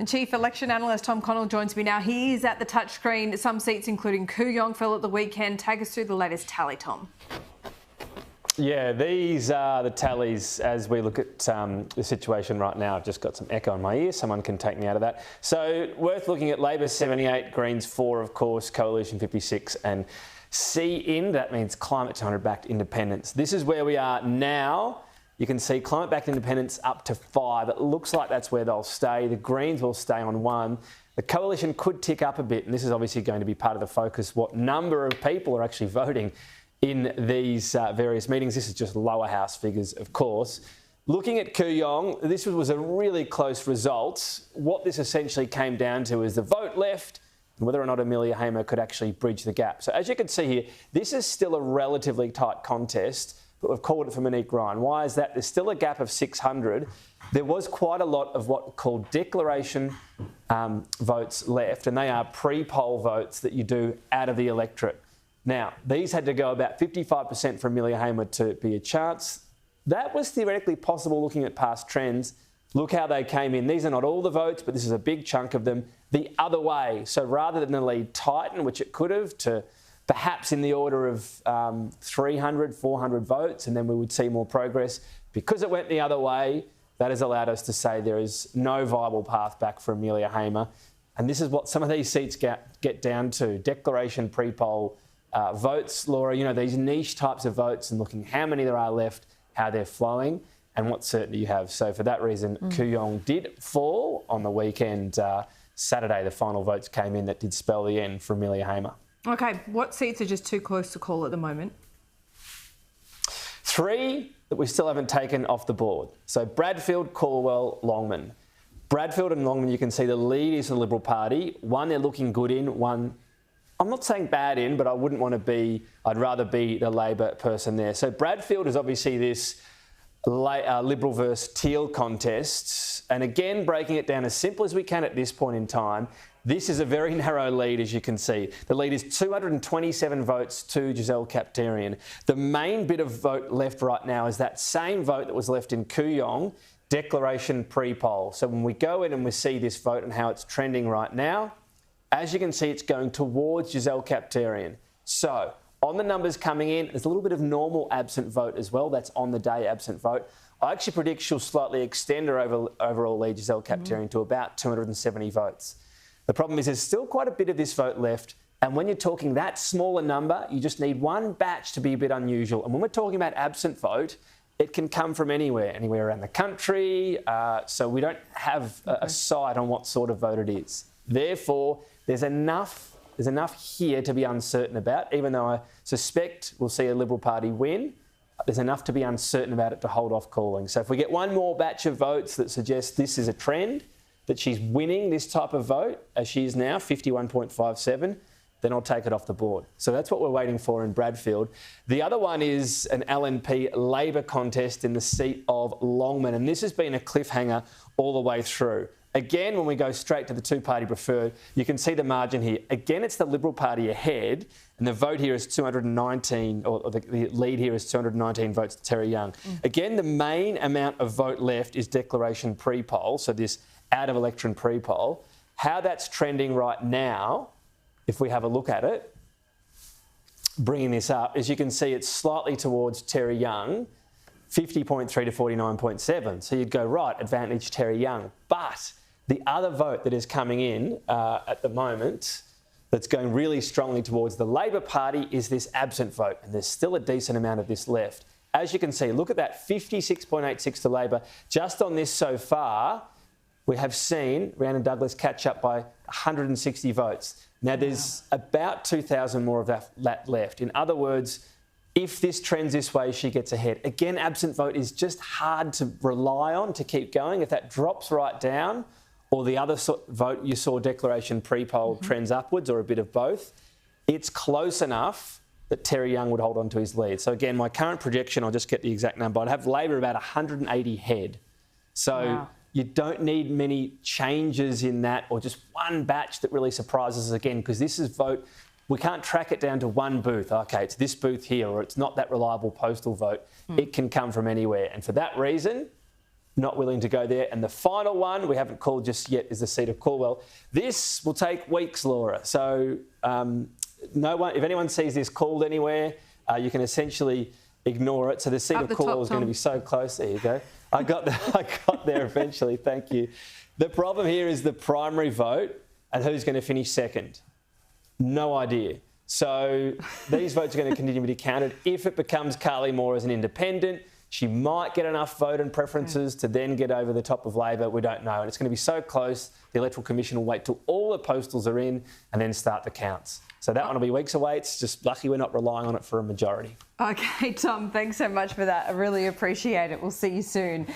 And Chief Election Analyst Tom Connell joins me now. He is at the touchscreen. Some seats, including Kuyuna, fell at the weekend. Take us through the latest tally, Tom. Yeah, these are the tallies as we look at the situation right now. I've just got some echo in my ear. Someone can take me out of that. So worth looking at: Labor 78, Greens 4, of course, Coalition 56, and C-in, that means Climate 200-backed independents. This is where we are now. You can see climate-backed independents up to 5. It looks like that's where they'll stay. The Greens will stay on 1. The Coalition could tick up a bit, and this is obviously going to be part of the focus. What number of people are actually voting in these various meetings? This is just lower house figures, of course. Looking at Kuyuna, this was a really close result. What this essentially came down to is the vote left and whether or not Amelia Hamer could actually bridge the gap. So as you can see here, this is still a relatively tight contest, but we've called it for Monique Ryan. Why is that? There's still a gap of 600. There was quite a lot of what are called declaration votes left, and they are pre-poll votes that you do out of the electorate. Now, these had to go about 55% for Amelia Hamer to be a chance. That was theoretically possible looking at past trends. Look how they came in. These are not all the votes, but this is a big chunk of them the other way. So rather than the lead tighten, which it could have, to perhaps in the order of 300, 400 votes, and then we would see more progress. Because it went the other way, that has allowed us to say there is no viable path back for Amelia Hamer. And this is what some of these seats get down to: declaration pre-poll votes, Laura. You know, these niche types of votes, and looking how many there are left, how they're flowing, and what certainty you have. So for that reason, Kuyuna did fall on the weekend. Saturday, the final votes came in that did spell the end for Amelia Hamer. OK, what seats are just too close to call at the moment? 3 that we still haven't taken off the board. So Bradfield, Caldwell, Longman. Bradfield and Longman, you can see the lead is the Liberal Party. One they're looking good in, one I'm not saying bad in, but I wouldn't want to be, I'd rather be the Labor person there. So Bradfield is obviously this Liberal versus Teal contest. And again, breaking it down as simple as we can at this point in time, this is a very narrow lead, as you can see. The lead is 227 votes to Giselle Kaptarian. The main bit of vote left right now is that same vote that was left in Kuyuna, declaration pre-poll. So when we go in and we see this vote and how it's trending right now, as you can see, it's going towards Giselle Kaptarian. So on the numbers coming in, there's a little bit of normal absent vote as well. That's on the day absent vote. I actually predict she'll slightly extend her overall lead, Giselle Kaptarian, to about 270 votes. The problem is there's still quite a bit of this vote left. And when you're talking that smaller number, you just need one batch to be a bit unusual. And when we're talking about absent vote, it can come from anywhere around the country. So we don't have a sight on what sort of vote it is. Therefore, there's enough here to be uncertain about, even though I suspect we'll see a Liberal Party win. There's enough to be uncertain about it to hold off calling. So if we get one more batch of votes that suggests this is a trend, that she's winning this type of vote, as she is now, 51.57, then I'll take it off the board. So that's what we're waiting for in Bradfield. The other one is an LNP Labor contest in the seat of Longman, and this has been a cliffhanger all the way through. Again, when we go straight to the two-party preferred, you can see the margin here. Again, it's the Liberal Party ahead, and the vote here is 219, or the lead here is 219 votes to Terry Young. Again, the main amount of vote left is declaration pre-poll, so this out-of-election pre-poll. How that's trending right now, if we have a look at it, bringing this up, as you can see, it's slightly towards Terry Young, 50.3 to 49.7. So you'd go, right, advantage Terry Young. But the other vote that is coming in at the moment that's going really strongly towards the Labor Party is this absent vote, and there's still a decent amount of this left. As you can see, look at that, 56.86 to Labor. Just on this so far, we have seen Rhiannon Douglas catch up by 160 votes. Now, there's about 2,000 more of that left. In other words, if this trends this way, she gets ahead. Again, absent vote is just hard to rely on to keep going. If that drops right down, or the other vote you saw, declaration pre-poll, trends upwards, or a bit of both, it's close enough that Terry Young would hold on to his lead. So again, my current projection, I'll just get the exact number, I'd have Labor about 180 head. So you don't need many changes in that, or just one batch that really surprises us again, because this is vote. We can't track it down to one booth. OK, it's this booth here, or it's not that reliable postal vote. It can come from anywhere. And for that reason, not willing to go there. And the final one we haven't called just yet is the seat of Calwell. This will take weeks, Laura. So no one, if anyone sees this called anywhere, you can essentially ignore it. So the seat of Calwell is going to be so close. There you go. I got there eventually. Thank you. The problem here is the primary vote and who's going to finish second. No idea. So these votes are going to continue to be counted. If it becomes Carly Moore as an independent, she might get enough vote and preferences to then get over the top of Labor. We don't know. And it's going to be so close, the Electoral Commission will wait till all the postals are in and then start the counts. So that one will be weeks away. It's just lucky we're not relying on it for a majority. Okay, Tom, thanks so much for that. I really appreciate it. We'll see you soon.